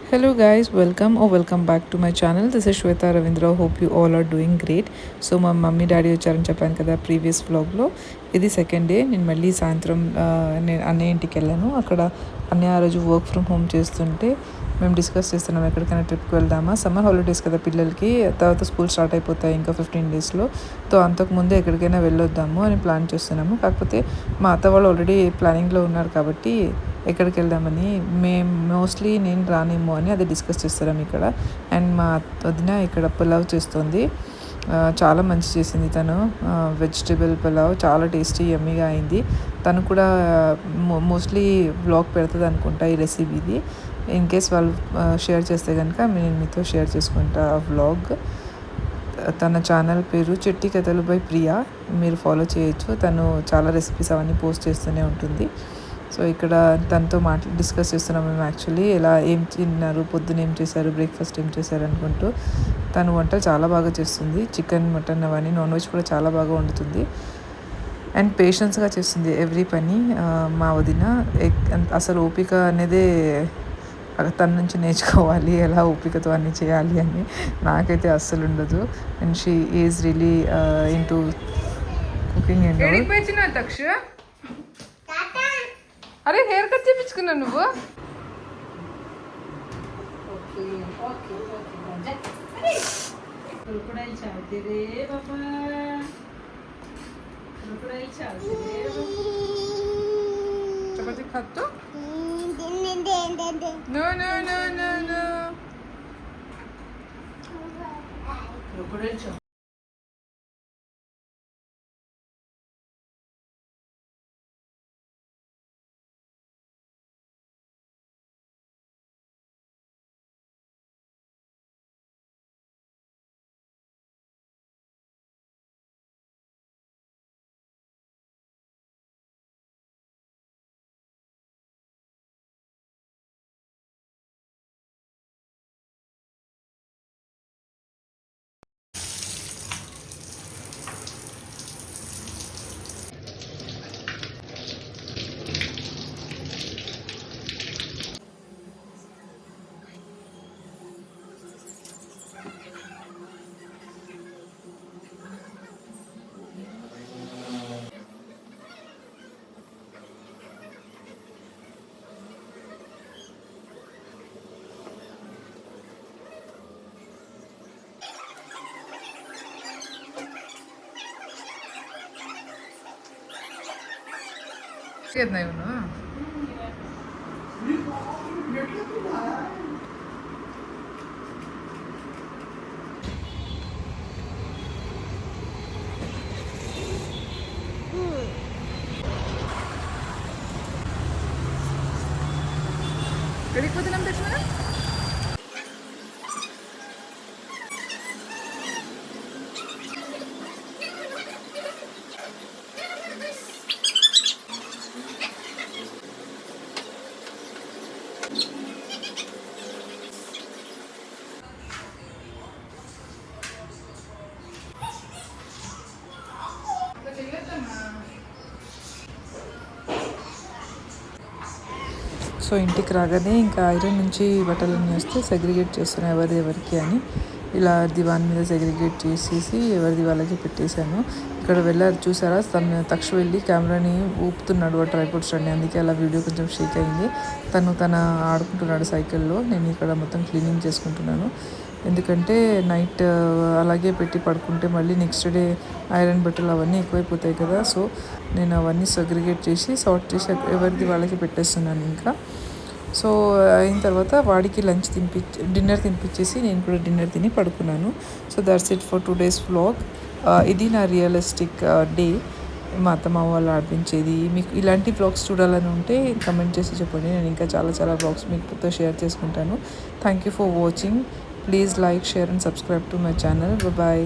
Hello guys, welcome back to my channel. This is Shweta Ravindra. Hope you all are doing great. So మా mummy daddy వచ్చారని చెప్పాను కదా previous వ్లాగ్లో. ఇది second day. నేను మళ్ళీ సాయంత్రం నేను అన్నయ్య ఇంటికి వెళ్ళాను. అక్కడ అన్నయ్య ఆ రోజు వర్క్ ఫ్రమ్ హోమ్ చేస్తుంటే మేము డిస్కస్ చేస్తున్నాం ఎక్కడికైనా ట్రిప్కి వెళ్దామా, సమ్మర్ హాలిడేస్ కదా పిల్లలకి, తర్వాత స్కూల్ స్టార్ట్ అయిపోతాయి ఇంకా 15 డేస్లో. సో అంతకుముందే ఎక్కడికైనా వెళ్ళొద్దాము అని ప్లాన్ చేస్తున్నాము. కాకపోతే మా అత్త వాళ్ళు ఆల్రెడీ ప్లానింగ్లో ఉన్నారు కాబట్టి ఎక్కడికి వెళ్దామని, మోస్ట్లీ నేను రానేమో అని అది డిస్కస్ చేస్తాం ఇక్కడ. అండ్ మా వదిన ఇక్కడ పులావ్ చేస్తుంది. చాలా మంచి చేసింది తను. వెజిటేబుల్ పులావ్ చాలా టేస్టీ యమ్మీగా అయింది. తను కూడా మోస్ట్లీ వ్లాగ్ పెడుతుంది అనుకుంటా ఈ రెసిపీది. ఇన్ కేస్ వాళ్ళు షేర్ చేస్తే కనుక నేను మీతో షేర్ చేసుకుంటా ఆ వ్లాగ్. తన ఛానల్ పేరు చెట్టి కథలు బై ప్రియా, మీరు ఫాలో చేయొచ్చు. తను చాలా రెసిపీస్ అవన్నీ పోస్ట్ చేస్తూనే ఉంటుంది. సో ఇక్కడ తనతో డిస్కస్ చేస్తున్నాం మేము యాక్చువల్లీ ఏం తిన్నారు, పొద్దున ఏం చేశారు, బ్రేక్ఫాస్ట్ ఏం చేశారు అనుకుంటూ. తను వంటలు చాలా బాగా చేస్తుంది. చికెన్, మటన్ అవన్నీ, నాన్ వెజ్ కూడా చాలా బాగా వండుతుంది. అండ్ పేషెన్స్గా చేస్తుంది ఎవ్రీ పని. మా వదిన అసలు ఓపిక అనేదే తన నుంచి నేర్చుకోవాలి, ఎలా ఓపికతో అన్నీ చేయాలి అని. నాకైతే అస్సలు ఉండదు. And she is really into cooking. And అరే హెయిర్ కట్ చేయించుకున్నా నువ్వు. చపాతి ఖాతో no no no no no. Jedno ಇವನು ఎక్కడికి పోతున్నాం దక్షిణ? సో ఇంటికి రాగానే ఇంకా ఐరన్ నుంచి బట్టలన్నీ వస్తే సెగ్రిగేట్ చేస్తున్నాను ఎవరిది ఎవరికి అని. ఇలా దివాన్ మీద సెగ్రిగేట్ చేసేసి ఎవరిది వాళ్ళకి పెట్టేశాను. ఇక్కడ వెళ్ళారు చూసారా, తక్ష వెళ్ళి కెమెరాని ఊపుతున్నాడు ఆ ట్రైపాడ్ స్టాండ్ని, అందుకే అలా వీడియో కొంచెం షేక్ అయింది. తన ఆడుకుంటున్నాడు సైకిల్లో. నేను ఇక్కడ మొత్తం క్లీనింగ్ చేసుకుంటున్నాను. ఎందుకంటే నైట్ అలాగే పెట్టి పడుకుంటే మళ్ళీ నెక్స్ట్ డే ఐరన్ బట్టలు అవన్నీ ఎక్కువైపోతాయి కదా. సో నేను అవన్నీ సెగ్రిగేట్ చేసి సార్ట్ చేసి ఎవరిది వాళ్ళకి పెట్టేస్తున్నాను ఇంకా. సో అయిన తర్వాత వాడికి డిన్నర్ తినిపించేసి నేను కూడా డిన్నర్ తిని పడుకున్నాను. So that's it for today's vlog. ఇది నా రియలిస్టిక్ డే. మా అత్తమ్మ వాళ్ళు ఆడిపించేది. మీకు ఇలాంటి వ్లాగ్స్ చూడాలని ఉంటే కమెంట్ చేసి చెప్పండి. నేను ఇంకా చాలా వ్లాగ్స్ మీతో షేర్ చేసుకుంటాను. Thank you for watching. Please like, share and subscribe to my channel. Bye.